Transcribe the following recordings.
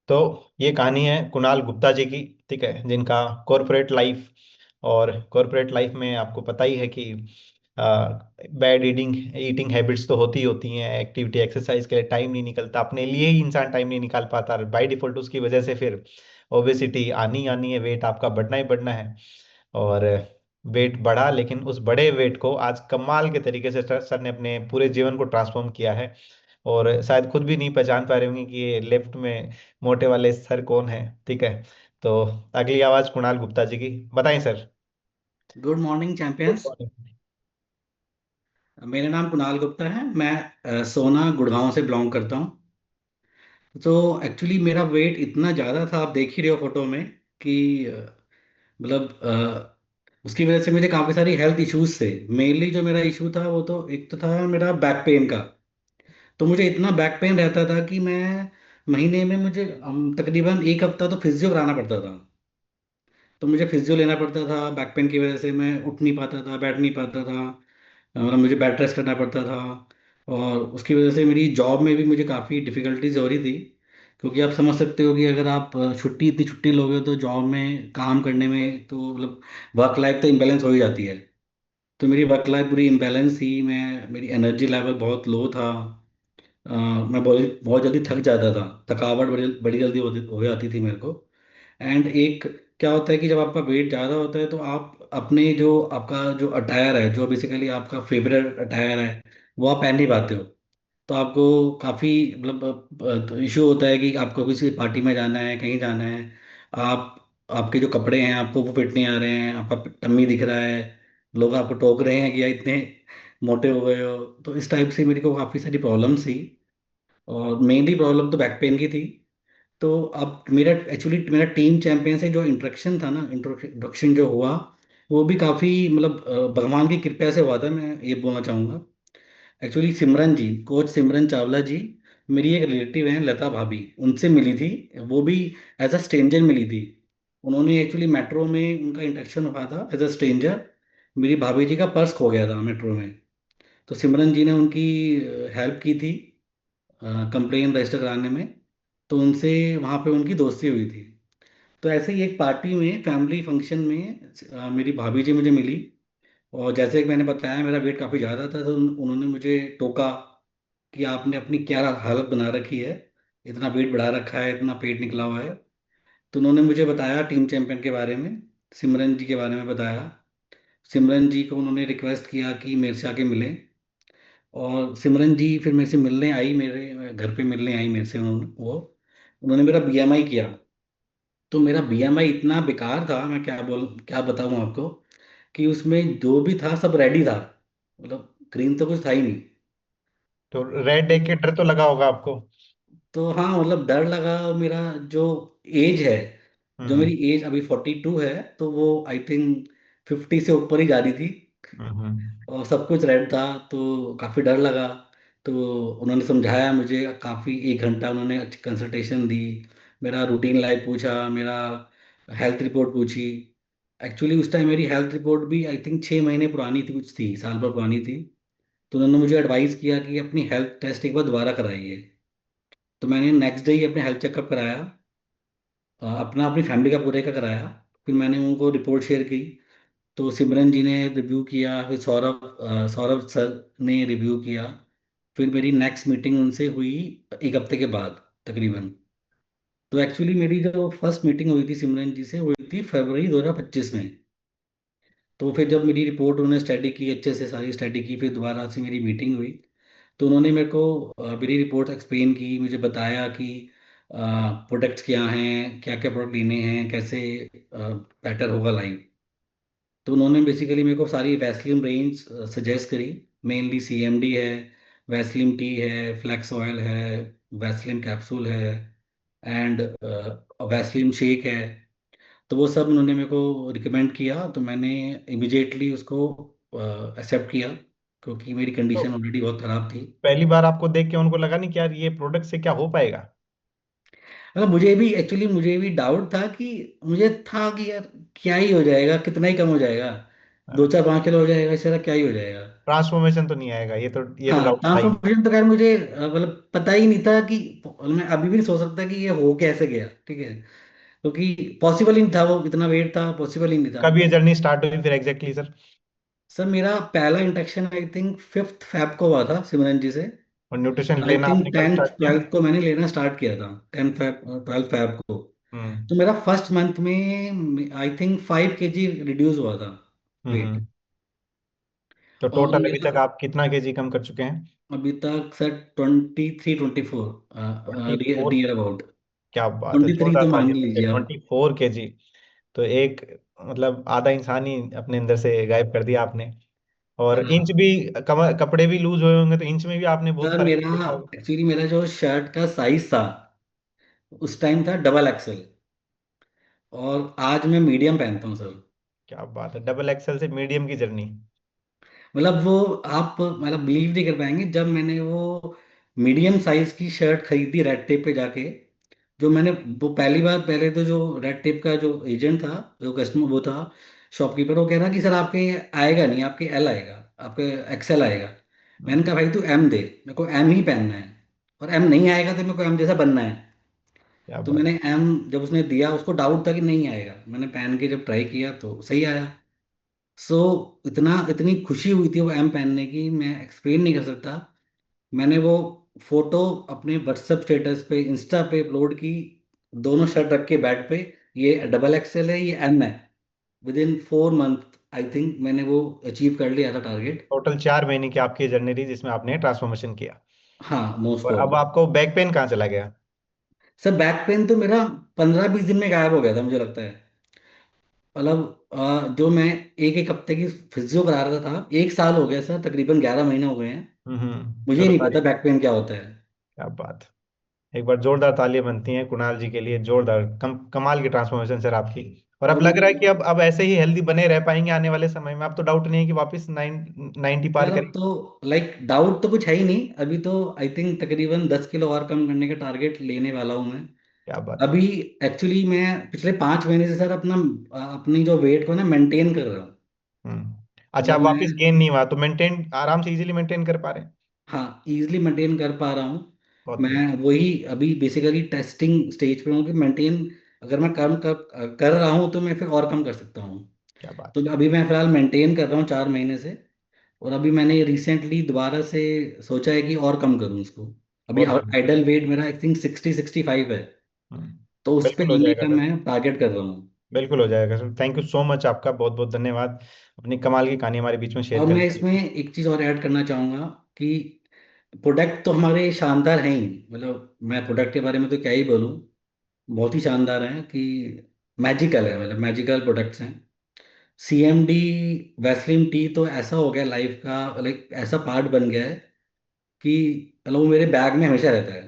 तो ये कहानी है कुणाल गुप्ता जी की। ठीक है, जिनका कॉरपोरेट लाइफ, और कॉरपोरेट लाइफ में आपको पता ही है कि बैड ईटिंग ईटिंग हैबिट्स तो होती ही होती हैं। एक्टिविटी एक्सरसाइज के लिए टाइम नहीं निकलता, अपने लिए ही इंसान टाइम नहीं निकाल पाता, बाय डिफॉल्ट उसकी वजह से फिर ओबेसिटी आनी आनी है, वेट आपका बढ़ना ही बढ़ना है। और वेट बढ़ा, लेकिन उस बड़े वेट को आज कमाल के तरीके से सर ने अपने पूरे जीवन को ट्रांसफॉर्म किया है। और शायद खुद भी नहीं पहचान पा रहे होंगे कि ये लेफ्ट में मोटे वाले सर कौन है। ठीक है, तो अगली आवाज कुणाल गुप्ता जी की, बताएं sir. Good morning good champions. Morning. मेरा नाम कुणाल गुप्ता है। मैं सोना गुड़गांव से बिलोंग करता हूँ। तो एक्चुअली मेरा वेट इतना ज़्यादा था, आप देख ही रहे हो फोटो में कि मतलब उसकी वजह से मुझे काफ़ी सारी हेल्थ इश्यूज थे। मेनली जो मेरा इशू था वो तो एक तो था मेरा बैक पेन का। तो मुझे इतना बैक पेन रहता था कि मैं महीने में मुझे तकरीबन एक हफ्ता तो फिजियो कराना पड़ता था। तो मुझे फिजियो लेना पड़ता था, बैक पेन की वजह से मैं उठ नहीं पाता था, बैठ नहीं पाता था। मतलब मुझे बेड रेस्ट करना पड़ता था। और उसकी वजह से मेरी जॉब में भी मुझे काफ़ी डिफिकल्टीज हो रही थी। क्योंकि आप समझ सकते हो कि अगर आप छुट्टी इतनी छुट्टी लोगे तो जॉब में काम करने में तो मतलब वर्क लाइफ तो इम्बेलेंस हो ही जाती है। तो मेरी वर्क लाइफ पूरी इम्बेलेंस थी। मेरी एनर्जी लेवल बहुत लो था। मैं बहुत बहुत जल्दी थक जाता था। थकावट बड़ी बड़ी जल्दी हो जाती थी मेरे को। एंड एक क्या होता है कि जब आपका वेट ज़्यादा होता है तो आप अपने जो आपका जो अटायर है, जो बेसिकली आपका फेवरेट अटायर है, वो आप पहन नहीं पाते हो। तो आपको काफ़ी मतलब इशू होता है कि आपको किसी पार्टी में जाना है, कहीं जाना है। आप आपके जो कपड़े हैं आपको वो फिट नहीं आ रहे हैं, आपका टम्मी दिख रहा है, लोग आपको टोक रहे हैं कि यार इतने मोटे हो गए हो। तो इस टाइप से मेरे को काफ़ी सारी प्रॉब्लम्स थी। और मेनली प्रॉब्लम तो बैक पेन की थी। तो अब मेरा एक्चुअली मेरा टीम चैंपियन से जो इंट्रोडक्शन था ना, इंट्रोडक्शन जो हुआ वो भी काफ़ी मतलब भगवान की कृपा से हुआ था, मैं ये बोलना चाहूँगा। एक्चुअली सिमरन जी, कोच सिमरन चावला जी, मेरी एक रिलेटिव हैं लता भाभी, उनसे मिली थी। वो भी एज अ स्ट्रेंजर मिली थी। उन्होंने एक्चुअली मेट्रो में उनका इंटरेक्शन हुआ था एज अ स्ट्रेंजर। मेरी भाभी जी का पर्स खो गया था मेट्रो में। तो सिमरन जी ने उनकी हेल्प की थी कंप्लेन रजिस्टर कराने में। तो उनसे वहाँ पे उनकी दोस्ती हुई थी। तो ऐसे ही एक पार्टी में, फैमिली फंक्शन में मेरी भाभी जी मुझे मिली। और जैसे कि मैंने बताया मेरा वेट काफ़ी ज़्यादा था, तो उन्होंने मुझे टोका कि आपने अपनी क्या हालत बना रखी है, इतना वेट बढ़ा रखा है, इतना पेट निकला हुआ है। तो उन्होंने मुझे बताया टीम चैंपियन के बारे में, सिमरन जी के बारे में बताया। सिमरन जी को उन्होंने रिक्वेस्ट किया कि मेरे से आके मिलें। और सिमरन जी फिर मेरे से मिलने आई, मेरे घर पे मिलने आई मेरे से। उन्होंने मेरा बीएमआई किया। तो मेरा बीएमआई इतना बेकार था, मैं क्या बताऊं आपको, कि उसमें जो भी था सब रेडी था। मतलब ग्रीन तो कुछ था ही नहीं। तो रेड डे के डर तो लगा होगा आपको। तो हाँ, मतलब डर लगा। मेरा जो एज है, जो हम्म। मेरी एज अभी 42 है, तो वो आई थिंक 50 से ऊपर ही जा रही थी। हम्म। और सब कुछ रेड था, तो काफ़ी डर लगा। तो उन्होंने समझाया मुझे काफ़ी, 1 घंटा उन्होंने कंसल्टेशन दी। मेरा रूटीन लाइफ पूछा, मेरा हेल्थ रिपोर्ट पूछी। एक्चुअली उस टाइम मेरी हेल्थ रिपोर्ट भी आई थिंक 6 महीने पुरानी थी, कुछ थी, साल भर पुरानी थी। तो उन्होंने मुझे एडवाइस किया कि अपनी हेल्थ टेस्ट एक बार दोबारा कराइए। तो मैंने नेक्स्ट डे ही अपने हेल्थ चेकअप कराया। अपना अपनी फैमिली का पूरे का कराया। फिर मैंने उनको रिपोर्ट शेयर की। तो सिमरन जी ने रिव्यू किया, फिर सौरभ सर ने रिव्यू किया। फिर मेरी नेक्स्ट मीटिंग उनसे हुई 1 हफ्ते के बाद तकरीबन। तो एक्चुअली मेरी जो फर्स्ट मीटिंग हुई थी सिमरन जी से हुई थी फरवरी 2025 में। तो फिर जब मेरी रिपोर्ट उन्होंने स्टडी की, अच्छे से सारी स्टडी की, फिर दोबारा से मेरी मीटिंग हुई। तो उन्होंने मेरे को मेरी रिपोर्ट एक्सप्लेन की, मुझे बताया कि प्रोडक्ट्स क्या हैं, क्या क्या प्रोडक्ट लेने हैं, कैसे बेटर होगा लाइफ। तो उन्होंने बेसिकली मेरे को सारी वैसलीन रेंज सजेस्ट करी। मेनली सीएमडी है, वैसलीन टी है, फ्लैक्स ऑयल है, वैसलीन कैप्सूल है, एंड वैसलीन शेक है। तो वो सब उन्होंने मेरे को रिकमेंड किया, तो मैंने इमिजिएटली उसको एक्सेप्ट किया, क्योंकि मेरी तो कंडीशन ऑलरेडी बहुत ख़राब थी। पहली बार आपको देख के उनको लगा नहीं कि यार ये प्रोडक्ट से क्या हो पाएगा। मतलब मुझे भी डाउट था कि मुझे था कि यार क्या ही हो जाएगा, कितना ही कम हो जाएगा। दो चार 5 किलो हो जाएगा, इससे क्या ही हो जाएगा। ट्रांसफॉर्मेशन तो नहीं आएगा, ये तो हाँ, डाउट था ही। ट्रांसफॉर्मेशन तो खैर मुझे मतलब पता ही नहीं था कि, मैं अभी भी नहीं सोच सकता कि ये हो कैसे गया, ठीक है, क्योंकि पॉसिबल ही नहीं था, वो इतना वेट था, पॉसिबल ही नहीं था। कब ये जर्नी स्टार्ट हुई फिर एग्जैक्टली सर? सर मेरा पहला interaction I think 5th Feb को हुआ था सिमरन जी से। और न्यूट्रिशन आई लेना थिंक आपने कब 10th स्टार्ट किया? 12th को मैंने लेना स्टार्ट किया था, 10th फेब 12th फेब को। हम्म। तो मेरा फर्स्ट मंथ में आई थिंक 5 kg रिड्यूस हुआ था वेट। हम्म। तो और टोटल अभी मेरा तक आप कितना केजी कम कर चुके हैं? अभी तक sir 23 24 twenty four near about. क्या बात है, 23 जोरदार तो मान तालियां लीजिए आप। 24 केजी! तो एक मतलब आधा इंसान ही अपने अंदर से गायब कर दिया आपने। और इंच हाँ भी, कपड़े भी लूज हुए होंगे तो इंच में भी आपने बहुत सर, फर्क मेरा देखा होगा। एक्चुअली मेरा जो शर्ट का साइज था उस टाइम था XXL, और आज मैं मीडियम पहनता हूँ सर। क्या बात है, डबल एक्सएल से मीडियम की जर्नी! मतलब वो आप मतलब बिलीव नहीं कर पाएंगे, जब मैंने वो मीडियम साइज की शर्ट खरीदी रेड टेप पे जाके, जो मैंने वो पहली बार, पहले तो जो रेड टेप का जो एजेंट था, जो कस्टमर वो था, शॉपकीपर, वो कह रहा कि सर आपके आएगा नहीं, आपके एल आएगा, आपके एक्सएल आएगा। मैंने हम्म। कहा भाई तू एम दे, मेरे को एम ही पहनना है, और एम नहीं आएगा तो मेरे को एम जैसा बनना है। क्या तो बात मैंने है। एम जब उसने दिया, उसको डाउट था कि नहीं आएगा, मैंने पहन के जब ट्राई किया तो सही आया। सो इतना इतनी खुशी हुई थी वो एम पहनने की, मैं एक्सप्लेन नहीं कर सकता। मैंने वो फोटो अपने व्हाट्सएप स्टेटस पे, इंस्टा पे अपलोड की, दोनों शर्ट रख के बेड पे, ये XXL है, ये एम है। With in 4 month I think मैंने वो अचीव कर लिया था टारगेट। टोटल 4 महीने की आपकी जर्नी रही जिसमें आपने ट्रांसफॉर्मेशन किया। हाँ मोस्ट और ऑफ। अब आपको बैक पेन कहाँ चला गया? सर बैक पेन तो मेरा 15 20 दिन में गायब हो गया था मुझे लगता है। मतलब जो मैं एक एक हफ्ते की फिजियो करा रहा था, 1 साल हो गया सर, तकरीबन 11 महीने हो गए हैं। मुझे चलो नहीं पता ताली, बैक पेन क्या होता है। क्या बात! एक बार जोरदार तालियां बनती हैं कुणाल जी के लिए, जोरदार कमाल की ट्रांसफॉर्मेशन सर आपकी। और अब और लग रहा है मतलब कि अब ऐसे ही हेल्दी बने रह पाएंगे आने वाले समय में, अब तो डाउट नहीं है कि वापस 90 पार सर अब करेंगे। तो लाइक डाउट तो कुछ है ही नहीं, अभी तो आई थिंक तकरीबन 10 किलो और कम करने का टारगेट लेने वाला हूँ मैं। क्या बात है। अभी एक्चुअली मैं पिछले 5 महीने से सर अपना अपनी जो वेट को ना मेंटेन कर रहा हूँ। अच्छा, मतलब अब मैं, वापस गेन नहीं हुआ तो मेंटेन आराम से इजीली मेंटेन कर पा रहे हैं? हाँ इजीली मेंटेन कर पा रहा हूँ। बहुत बढ़िया। मैं वही अभी बेसिकली टेस्टिंग स्टेज पे हूँ कि मेंटेन अगर मैं कम कर रहा हूँ तो मैं फिर और कम कर सकता हूँ। क्या बात तो है। अभी मैं फिलहाल मेंटेन कर रहा हूँ 4 महीने से। और अभी मैंने रिसेंटली दोबारा से सोचा है कि और कम करूँ इसको। अभी बहुत बढ़िया। आइडल वेट मेरा आई थिंक 60 65 है। तो उस पे बिल्कुल हो आने जाएगा का सर। मैं टारगेट कर रहा हूँ। बिल्कुल हो जाएगा sir, thank you so much, आपका बहुत बहुत धन्यवाद अपनी कमाल की कहानी हमारे बीच में शेयर और मैं करने के इसमें लिए। एक चीज़ और ऐड करना चाहूँगा कि प्रोडक्ट तो हमारे शानदार हैं ही, मतलब मैं प्रोडक्ट के बारे में तो क्या ही बोलूँ, बहुत ही शानदार हैं कि मैजिकल है, मतलब मैजिकल प्रोडक्ट्स हैं। CMD वैसलीन टी तो ऐसा हो गया लाइफ का, लाइक ऐसा पार्ट बन गया है कि मतलब वो मेरे बैग में हमेशा रहता है।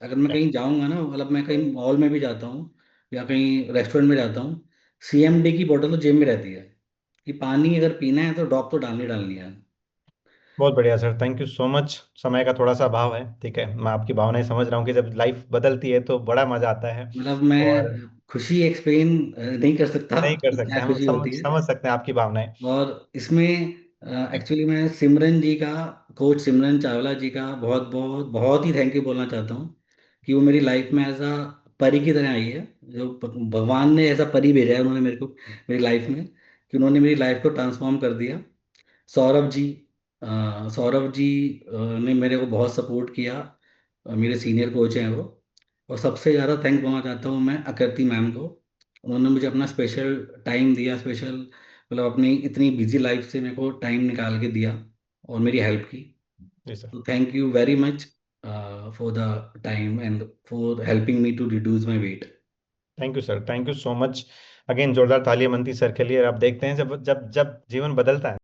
अगर मैं कहीं जाऊंगा ना, मतलब मैं कहीं मॉल में भी जाता हूँ या कहीं रेस्टोरेंट में जाता हूँ, CMD की बोतल तो जेब में रहती है, कि पानी अगर पीना है तो ड्रॉप तो डालनी डालनी है। बहुत बढ़िया sir, thank you so much. समय का थोड़ा सा अभाव है, ठीक है, मैं आपकी भावनाएं समझ रहा हूँ कि जब लाइफ बदलती है तो बड़ा मजा आता है। मतलब और मैं खुशी एक्सप्लेन नहीं कर सकता नहीं कर कि सकते, क्या हम खुशी समझ होती है। समझ सकते हैं आपकी भावनाएं। और इसमें एक्चुअली मैं सिमरन जी का, कोच सिमरन चावला जी का बहुत बहुत बहुत ही थैंक यू बोलना चाहता हूँ, कि वो मेरी लाइफ में ऐसा परी की तरह आई है। जो भगवान ने ऐसा परी भेजा है उन्होंने मेरे को, मेरी लाइफ में, कि उन्होंने मेरी लाइफ को ट्रांसफॉर्म कर दिया। सौरभ जी, सौरभ जी ने मेरे को बहुत सपोर्ट किया, मेरे सीनियर कोच हैं वो। और सबसे ज़्यादा थैंक बोलना चाहता हूँ मैं आकृति मैम को। उन्होंने मुझे अपना स्पेशल टाइम दिया, स्पेशल मतलब अपनी इतनी बिजी लाइफ से मेरे को टाइम निकाल के दिया और मेरी हेल्प की। जी सर। तो thank you very much for the time and for helping me to reduce my weight. Thank you sir, thank you so much. Again जोरदार तालियां बनती सर के लिए। अब देखते हैं जब जब जब जीवन बदलता है